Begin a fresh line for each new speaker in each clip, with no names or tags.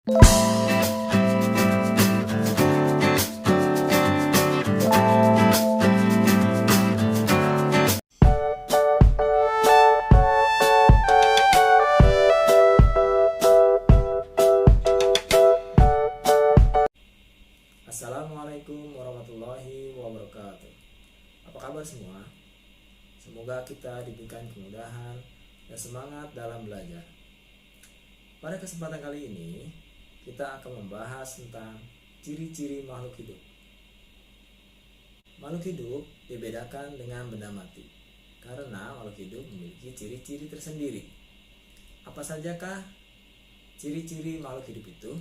Assalamualaikum warahmatullahi wabarakatuh. Apa kabar semua? Semoga kita diberikan kemudahan dan semangat dalam belajar. Pada kesempatan kali ini, kita akan membahas tentang ciri-ciri makhluk hidup. Makhluk hidup dibedakan dengan benda mati, karena makhluk hidup memiliki ciri-ciri tersendiri. Apa sajakah ciri-ciri makhluk hidup itu?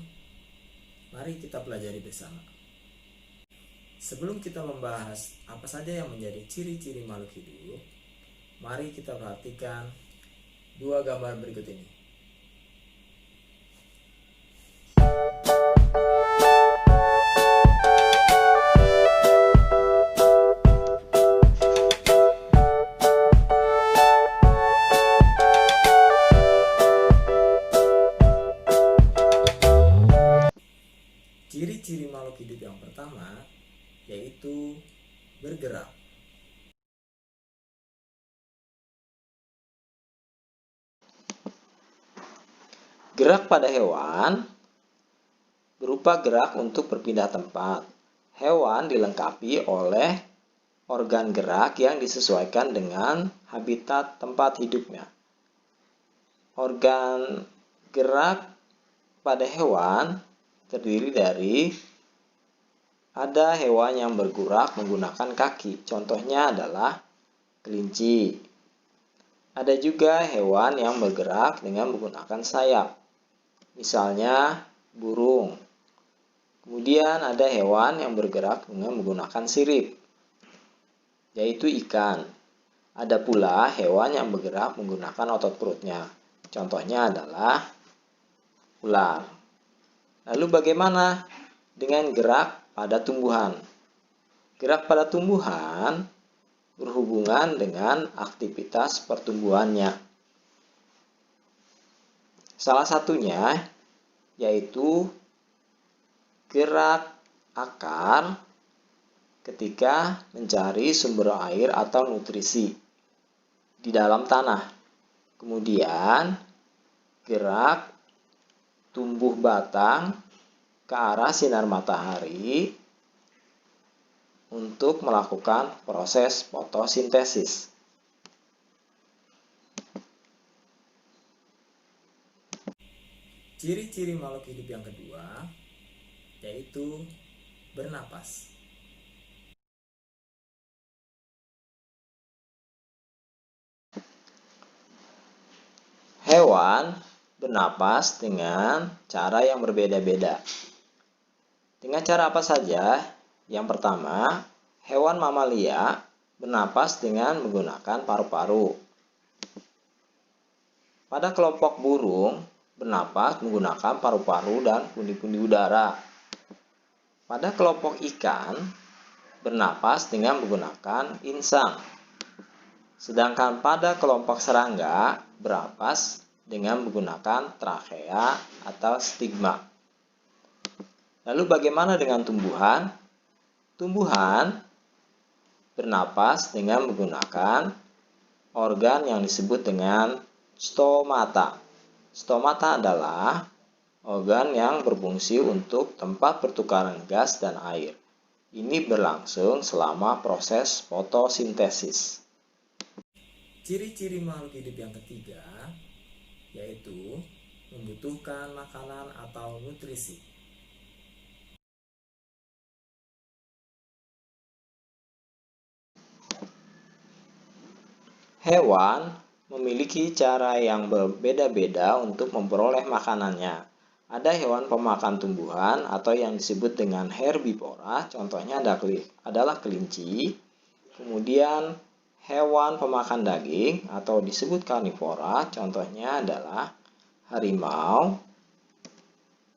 Mari kita pelajari bersama. Sebelum kita membahas apa saja yang menjadi ciri-ciri makhluk hidup, mari kita perhatikan dua gambar berikut ini. Ciri-ciri makhluk hidup yang pertama yaitu bergerak.
Gerak pada hewan berupa gerak untuk berpindah tempat. Hewan dilengkapi oleh organ gerak yang disesuaikan dengan habitat tempat hidupnya. Organ gerak pada hewan terdiri dari ada hewan yang bergerak menggunakan kaki, contohnya adalah kelinci. Ada juga hewan yang bergerak dengan menggunakan sayap, misalnya burung. Kemudian ada hewan yang bergerak dengan menggunakan sirip, yaitu ikan. Ada pula hewan yang bergerak menggunakan otot perutnya, contohnya adalah ular. Lalu bagaimana dengan gerak pada tumbuhan? Gerak pada tumbuhan berhubungan dengan aktivitas pertumbuhannya. Salah satunya yaitu gerak akar ketika mencari sumber air atau nutrisi di dalam tanah. Kemudian gerak tumbuh batang ke arah sinar matahari untuk melakukan proses fotosintesis.
Ciri-ciri makhluk hidup yang kedua yaitu bernapas.
Hewan bernapas dengan cara yang berbeda-beda. Dengan cara apa saja? Yang pertama, hewan mamalia bernapas dengan menggunakan paru-paru. Pada kelompok burung, bernapas menggunakan paru-paru dan pundi-pundi udara. Pada kelompok ikan, bernapas dengan menggunakan insang. Sedangkan pada kelompok serangga, bernapas dengan menggunakan trakea atau stigma. Lalu bagaimana dengan tumbuhan? Tumbuhan bernapas dengan menggunakan organ yang disebut dengan stomata. Stomata adalah organ yang berfungsi untuk tempat pertukaran gas dan air. Ini berlangsung selama proses fotosintesis.
Ciri-ciri makhluk hidup yang ketiga yaitu membutuhkan makanan atau nutrisi.
Hewan memiliki cara yang berbeda-beda untuk memperoleh makanannya. Ada hewan pemakan tumbuhan atau yang disebut dengan herbivora, contohnya adalah kelinci. Kemudian hewan pemakan daging atau disebut karnivora, contohnya adalah harimau.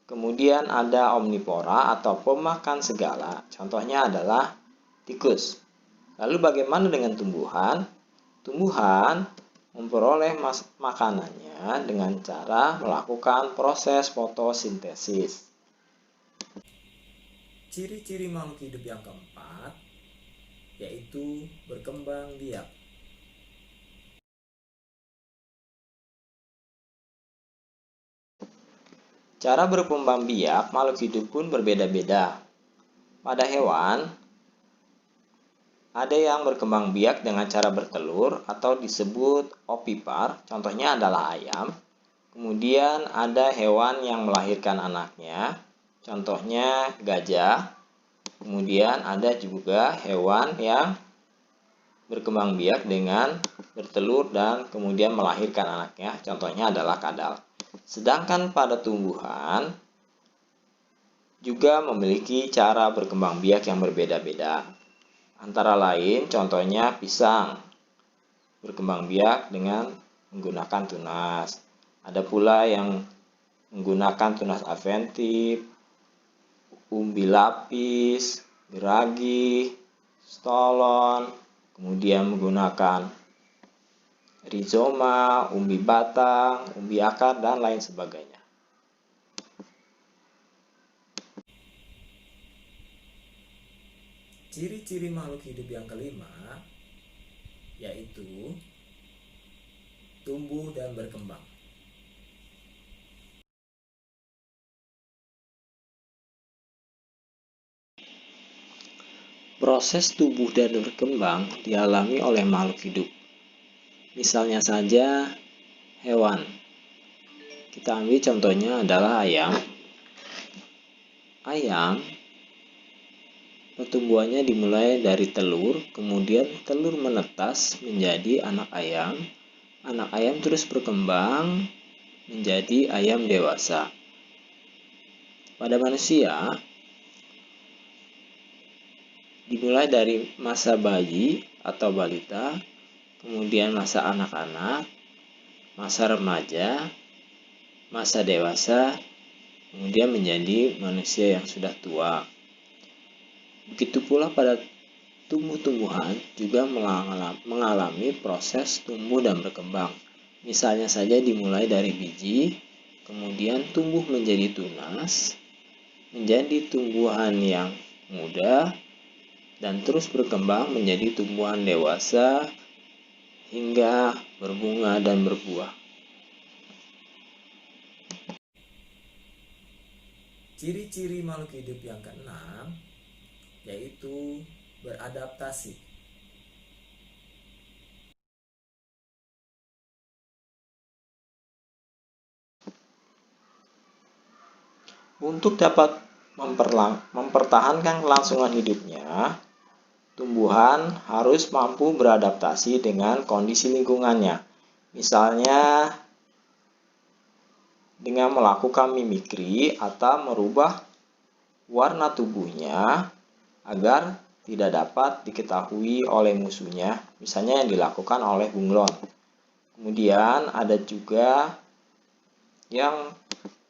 Kemudian ada omnivora atau pemakan segala, contohnya adalah tikus. Lalu bagaimana dengan tumbuhan? Tumbuhan memperoleh makanannya dengan cara melakukan proses fotosintesis.
Ciri-ciri makhluk hidup yang keempat yaitu berkembang biak.
Cara berkembang biak makhluk hidup pun berbeda-beda. Pada hewan, ada yang berkembang biak dengan cara bertelur atau disebut ovipar, contohnya adalah ayam. Kemudian ada hewan yang melahirkan anaknya, contohnya gajah. Kemudian ada juga hewan yang berkembang biak dengan bertelur dan kemudian melahirkan anaknya, contohnya adalah kadal. Sedangkan pada tumbuhan juga memiliki cara berkembang biak yang berbeda-beda. Antara lain contohnya pisang berkembang biak dengan menggunakan tunas. Ada pula yang menggunakan tunas adventif, umbi lapis, geragi, stolon, kemudian menggunakan rizoma, umbi batang, umbi akar, dan lain sebagainya.
Ciri-ciri makhluk hidup yang kelima yaitu tumbuh dan berkembang.
Proses tumbuh dan berkembang dialami oleh makhluk hidup. Misalnya saja hewan. Kita ambil contohnya adalah ayam. Ayam pertumbuhannya dimulai dari telur, kemudian telur menetas menjadi anak ayam. Anak ayam terus berkembang menjadi ayam dewasa. Pada manusia, dimulai dari masa bayi atau balita, kemudian masa anak-anak, masa remaja, masa dewasa, kemudian menjadi manusia yang sudah tua. Begitu pula pada tumbuh-tumbuhan juga mengalami proses tumbuh dan berkembang. Misalnya saja dimulai dari biji, kemudian tumbuh menjadi tunas, menjadi tumbuhan yang muda, dan terus berkembang menjadi tumbuhan dewasa hingga berbunga dan berbuah.
Ciri-ciri makhluk hidup yang keenam yaitu beradaptasi.
Untuk dapat mempertahankan kelangsungan hidupnya, tumbuhan harus mampu beradaptasi dengan kondisi lingkungannya. Misalnya dengan melakukan mimikri atau merubah warna tubuhnya agar tidak dapat diketahui oleh musuhnya, misalnya yang dilakukan oleh bunglon. Kemudian ada juga yang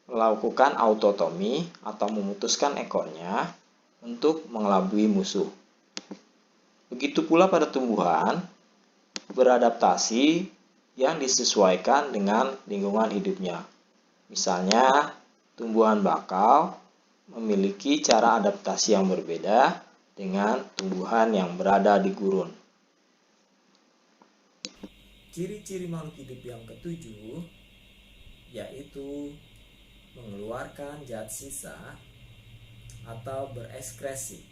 melakukan autotomi atau memutuskan ekornya untuk mengelabui musuh. Begitu pula pada tumbuhan, beradaptasi yang disesuaikan dengan lingkungan hidupnya. Misalnya, tumbuhan bakau memiliki cara adaptasi yang berbeda dengan tumbuhan yang berada di gurun.
Ciri-ciri makhluk hidup yang ketujuh yaitu mengeluarkan zat sisa atau berekskresi.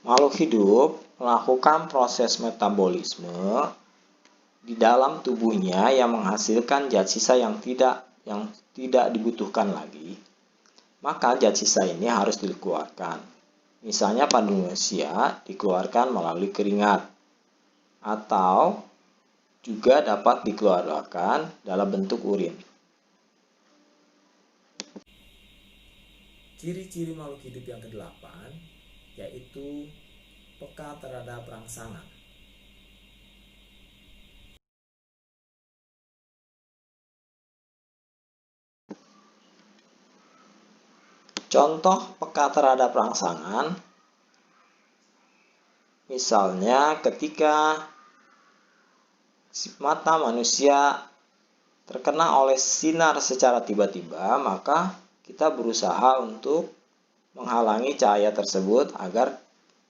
Makhluk hidup melakukan proses metabolisme di dalam tubuhnya yang menghasilkan zat sisa yang tidak dibutuhkan lagi. Maka zat sisa ini harus dikeluarkan. Misalnya pada manusia dikeluarkan melalui keringat atau juga dapat dikeluarkan dalam bentuk urin.
Ciri-ciri makhluk hidup yang kedelapan yaitu peka terhadap rangsangan.
Contoh peka terhadap rangsangan, misalnya ketika mata manusia terkena oleh sinar secara tiba-tiba, maka kita berusaha untuk menghalangi cahaya tersebut agar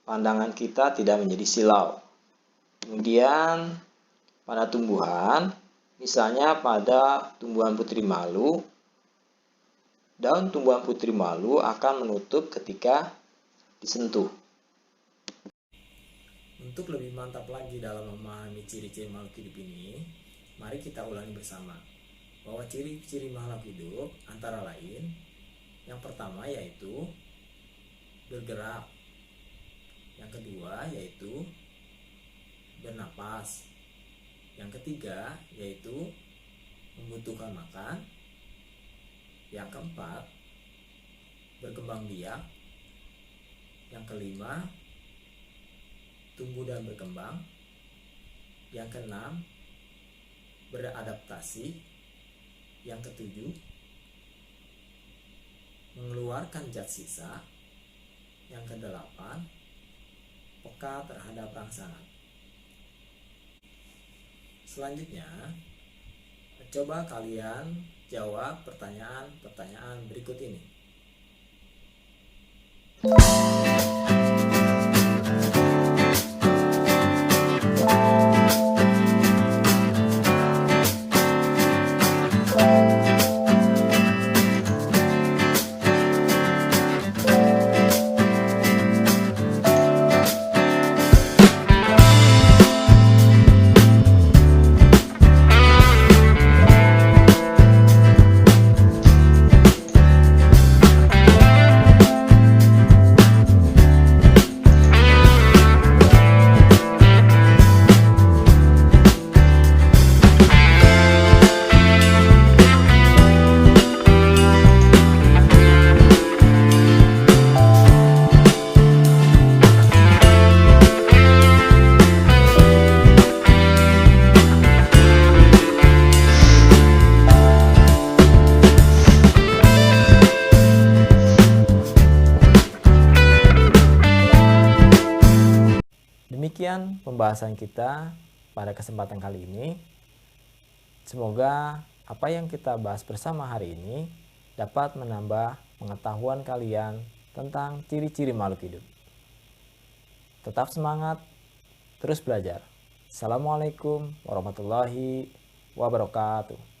pandangan kita tidak menjadi silau. Kemudian pada tumbuhan, misalnya pada tumbuhan putri malu, daun tumbuhan putri malu akan menutup ketika disentuh.
Untuk lebih mantap lagi dalam memahami ciri-ciri makhluk hidup ini, mari kita ulangi bersama bahwa ciri-ciri makhluk hidup antara lain, yang pertama yaitu bergerak, yang kedua yaitu bernapas, yang ketiga yaitu membutuhkan makan, yang keempat berkembang biak, yang kelima tumbuh dan berkembang, yang keenam beradaptasi, yang ketujuh mengeluarkan zat sisa, yang kedelapan peka terhadap rangsangan. Selanjutnya, coba kalian jawab pertanyaan-pertanyaan berikut ini. Demikian pembahasan kita pada kesempatan kali ini. Semoga apa yang kita bahas bersama hari ini dapat menambah pengetahuan kalian tentang ciri-ciri makhluk hidup. Tetap semangat, terus belajar. Assalamualaikum warahmatullahi wabarakatuh.